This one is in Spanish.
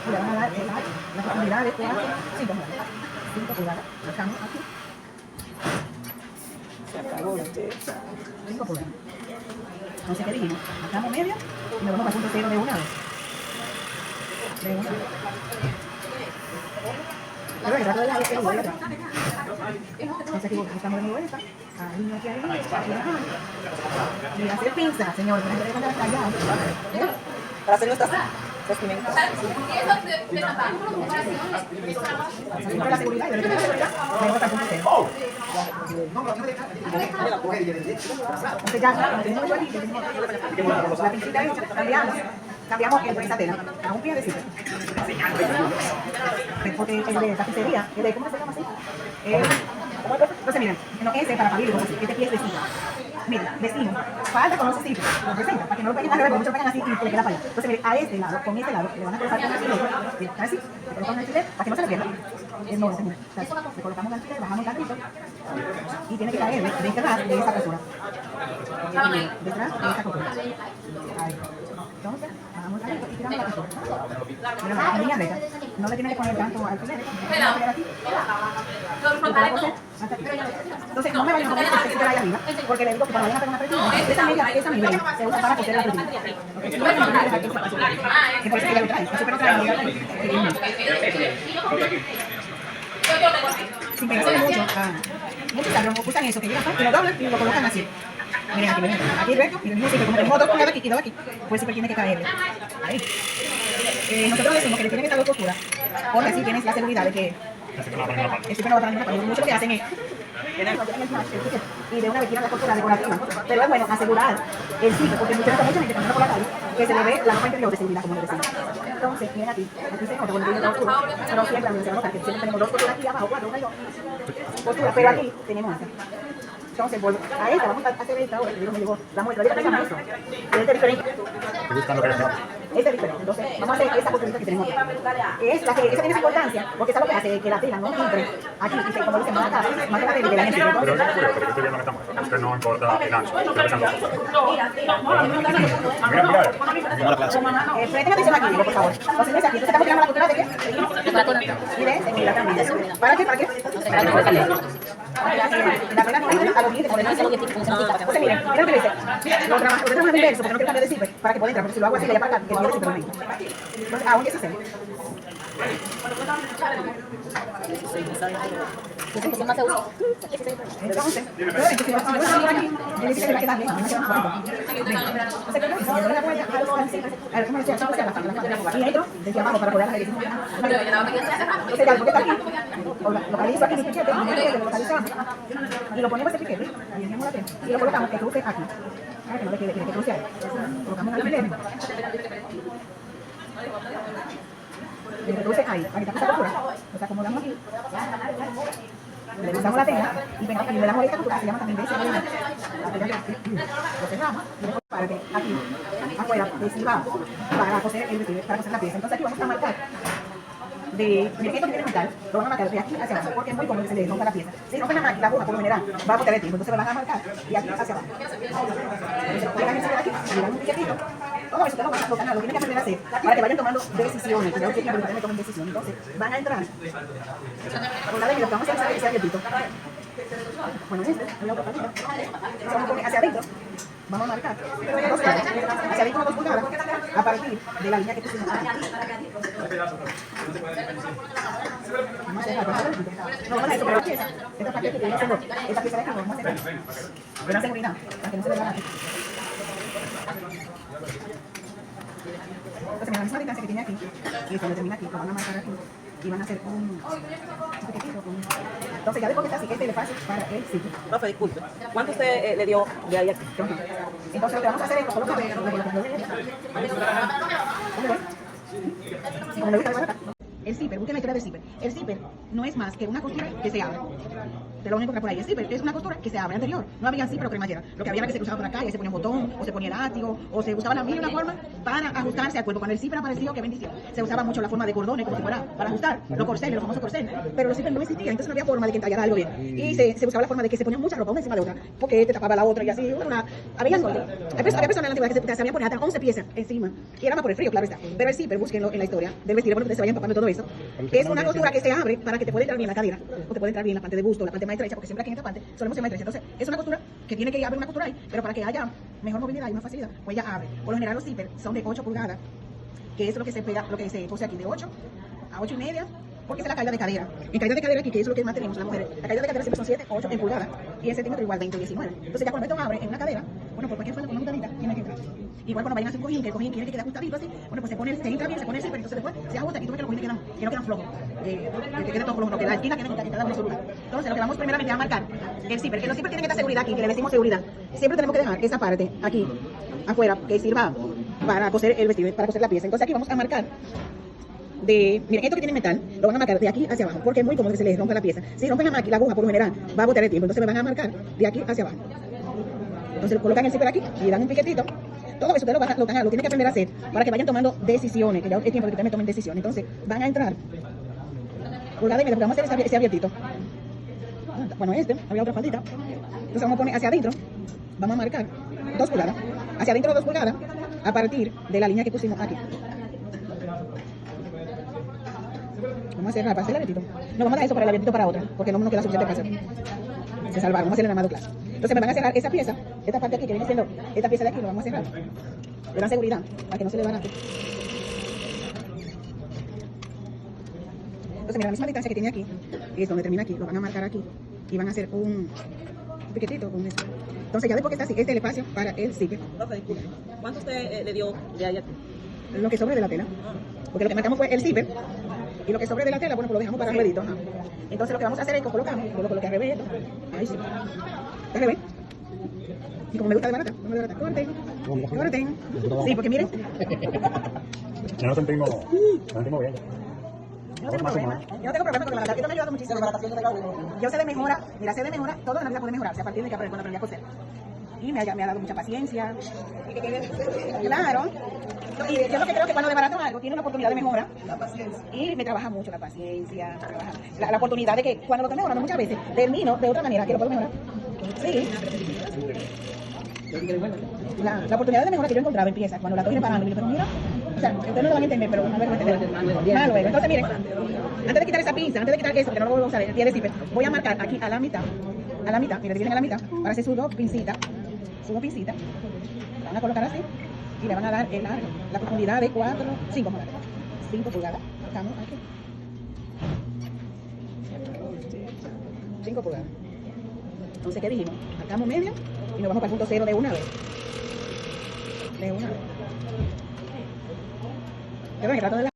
Y le van a dar la profundidad de 4, 5 pulgadas. 5 pulgadas. Dejamos aquí. Se acabó la techa. 5 pulgadas. Entonces, ¿qué dijimos? Marcamos medio y nos vamos al punto cero de una vez. De una vez. Pero el rato de la vez que voy atrás. Entonces aquí estamos de mi vuelta. Ahí, aquí, y hacer pinza, señor. Para hacer nuestras vestimentas. Siempre la seguridad y la seguridad. Vengo hasta el punto cero. Entonces ya, tenemos aquí, la pincita hecha, cambiamos esta tela a un pie de cita. Porque el de tapicería, el de, ¿cómo se llama así? Entonces miren, ese para parir, este pie es de cita. Miren, vestimos, falta con los cicitos, lo presenta, para que no lo peguen al revés, porque muchos pegan así y le queda para allá. Entonces miren, a este lado, con este lado, le van a colocar un alfiler, así, le colocamos un alfiler para que no se lo pierda. Es no, mira, le colocamos el alfiler, bajamos el carrito y tiene que caer detrás de esa costura. Detrás de esa costura. Ahí. Entonces, bajamos el carrito y tiramos la costura. Mira, la línea recta. No le tiene que poner tanto alfileres. Entonces, no me vayan a poner el textil ahí arriba, porque le digo que para vayan a pegar una pretina, esa media se usa para coser la pretina. Que por eso que le trae, eso pero trae media sin pegarse mucho. Muchos cabros usan eso, que llegan y lo doblan y lo colocan así. Miren aquí recto, y el mismo sitio, como tenemos dos pulgadas aquí y dos aquí, pues siempre tiene que caerle. Ahí. Nosotros decimos que le tiene que estar dos costuras, porque así tienes la seguridad de que siempre no va a tener ninguna. Muchos lo que hacen es y de una vez tiran la costura decorativa, pero es bueno asegurar el sitio, porque muchas gente camina por la calle que se le ve la ropa interior de seguridad, como le decimos. Entonces, miren aquí se nota, bueno, yo oscuro, pero siempre se nota que siempre tenemos dos costuras aquí abajo, cuatro, una y dos costuras, pero aquí tenemos esta. Entonces, a esta vamos a hacer esta ahora, que me llegó la muestra, ya tenemos esto, este es diferente. Este es diferente, entonces vamos a hacer esta costurita que tenemos aquí, que es la que, esa tiene su importancia, porque esa es lo que hace que la tela no entre aquí, y como dicen, más acá de la gente. Pero es curioso, porque yo estoy viendo en esta muestra, es que no importa el ancho, pero pesan dos. Presten atención aquí, por favor. Entonces, aquí, entonces estamos tirando la costura de qué? Y de seguridad también. ¿Para qué? ¿Para qué? La tela no entra a los dientes, porque no es algo que entonces, miren, miren lo que dice. Lo trabajamos al inverso, porque no quiero cambiar de zipper, para que pueda entrar, porque si lo hago así, le voy a pagar, que no quiero zipper. Entonces, aún 16. ¿Qué más se usa? Entonces, si vas a poner aquí, él dice que le va a quedar bien, no se va a poner. Entonces, si yo doy la vuelta a los como decía, y entro desde abajo para poder hacer. Entonces, ya, porque está aquí, localizo aquí mi piquete, lo localizamos, y lo ponemos ese piquete, y lo colocamos que cruce aquí, para que no le quede, que cruce ahí. Colocamos el alfiler, y le cruce ahí, para que tape esa costura, nos acomodamos aquí, le usamos la tela, y le damos esta costura, se llama también de ese movimiento, lo cerramos, y le para que aquí, afuera, sirva para coser el vestido, para coser la pieza. Entonces aquí vamos a marcar miren, esto que tiene metal, lo van a marcar de aquí hacia abajo, porque es muy común que se le rompa la pieza. Si rompen la aguja, por lo general, va a botar el tiempo, entonces lo van a marcar y aquí hacia abajo. Entonces, llegan encima de aquí, le dan un piquetito, todo eso que no van a tocar, lo tienen que aprender a hacer, para que vayan tomando decisiones, que ya ustedes tienen que tomar decisiones. Entonces, van a entrar, por la ley, lo que vamos a hacer es que sea abiertito. Bueno, este, la otra palita, vamos a poner hacia adentro, vamos a marcar, hacia adentro 2 pulgadas, a partir de la línea que pusimos aquí. Vamos a hacer no vamos a hacer esta pieza, esta parte que tiene esta pieza de aquí, vamos a hacer una seguridad, para que no se vea nada. Entonces, mira, la misma distancia que tiene aquí, y esto lo termina aquí, lo van a marcar aquí, y van a hacer un pequeñito. Entonces, ya después que está así, este le pase para el sitio. Profe, disculpe, ¿cuánto usted le dio de ahí aquí? Entonces, lo que vamos a hacer es colocar ¿cómo lo ves? El zipper, busquen la historia del zipper. El zipper no es más que una costura que se abre. Te lo van a encontrar por ahí. El zipper es una costura que se abre anterior. No había zipper o cremallera. Lo que había era que se cruzaba por acá y se ponía un botón, o se ponía elástico, o se buscaba la mil y una forma para ajustarse al cuerpo. Cuando el zipper apareció, qué bendición. Se usaba mucho la forma de cordones, como si fuera para ajustar, los corceles, los famosos corceles. Pero los zippers no existían, entonces no había forma de que entallara algo bien. Y se buscaba la forma de que se ponía mucha ropa una encima de otra, porque te tapaba la otra y así. Había personas en la antigüedad que se sabían poner hasta 11 piezas encima. Y era más por el frío, claro está. Pero el zipper, búsquenlo en la historia del vestido, porque ustedes se vayan empapando todo eso. Es una costura que se abre para que te pueda entrar bien la cadera, o te puede entrar bien la parte de busto, la parte más estrecha, porque siempre aquí en esta parte solemos ser más estrecha. Entonces, es una costura que tiene que haber una costura ahí, pero para que haya mejor movilidad y más facilidad, pues ella abre. Por lo general los zippers son de 8 pulgadas, que es lo que se pega, lo que se pose aquí, de 8 a 8 y media, porque es la caída de cadera. En caída de cadera aquí, que es lo que más tenemos las mujeres, la caída de cadera siempre son 7 o 8 en pulgadas, y en centímetro igual 20 y 19. Entonces ya cuando esto abre en una cadera, bueno, por cualquier forma con una ajustadita tiene que entrar. Igual cuando vayan a hacer un cojín, que el cojín quiere que quede ajustadito así, bueno, pues se entra bien, se pone el zipper, entonces después se ajusta y tú ves que los cojines que no quedan flojos, que quede todo flojo, no, que la esquina quede absoluta. Entonces lo que vamos primeramente a marcar el zipper, que los zippers tienen que dar seguridad aquí, que le decimos seguridad. Siempre tenemos que dejar esa parte aquí, afuera, que sirva para coser el vestido, para coser la pieza. Entonces aquí vamos a marcar miren, esto que tiene metal, lo van a marcar de aquí hacia abajo, porque es muy cómodo que se les rompa la pieza. Si rompen la aguja, por lo general, va a botar el tiempo, entonces me van a marcar de aquí hacia abajo. Entonces colocan el zipper aquí y dan un piquetito. Todo eso ustedes lo tienen que aprender a hacer para que vayan tomando decisiones, que ya es tiempo de que ustedes me tomen decisiones. Entonces van a entrar pulgada y media, porque vamos a hacer ese abiertito. Bueno, había otra faldita. Entonces vamos a poner hacia adentro, vamos a marcar 2 pulgadas. Hacia adentro 2 pulgadas, a partir de la línea que pusimos aquí. Vamos a cerrar para hacer el abiertito. No, vamos a dar eso para el abiertito para otra, porque no nos queda suficiente espacio. Se salvaron, vamos a hacer el armado clase. Entonces me van a cerrar esa pieza, esta parte aquí que viene siendo esta pieza de aquí, lo vamos a cerrar. Le dan seguridad para que no se le barate. Entonces mira, la misma distancia que tiene aquí, que es donde termina aquí, lo van a marcar aquí y van a hacer un piquetito con esto. Entonces ya después que está así, este es el espacio para el zipper. ¿Cuánto usted le dio de ahí aquí? Lo que sobre de la tela, porque lo que marcamos fue el zipper. Y lo que sobre de la tela, bueno, pues lo dejamos para el ruedito. Entonces lo que vamos a hacer es que colocamos, yo lo coloqué al revés, ahí sí, al revés. Y como me gusta de barata, no me de barata, corten. Sí, porque miren. Yo no sentimos bien. Yo no tengo problema con la barata, esto me ha ayudado muchísimo. Yo sé de mejora, mira, sé de mejora, todo en la vida puede mejorarse a partir de que cuando aprendí a coser. Y me ha dado mucha paciencia. Claro. Y yo lo que creo que cuando desbarato algo tiene una oportunidad de mejora. Y me trabaja mucho la paciencia, la oportunidad de que cuando lo estoy mejorando muchas veces termino de otra manera que lo puedo mejorar. Sí. La oportunidad de mejora que yo encontraba en piezas cuando la estoy reparando, pero mira, o sea, ustedes no lo van a entender, pero a ver, más luego. Entonces miren, antes de quitar esa pinza, antes de quitar eso, que no lo voy a usar, el pie de zipper, voy a marcar aquí a la mitad, miren, dividen a la mitad, para hacer sus dos pincitas, van a colocar así, y le van a dar el largo, la profundidad de 5 pulgadas, estamos aquí, 5 pulgadas. Entonces, ¿qué dijimos? Marcamos medio y nos vamos para el punto 0 de una vez. Perdón, que trato de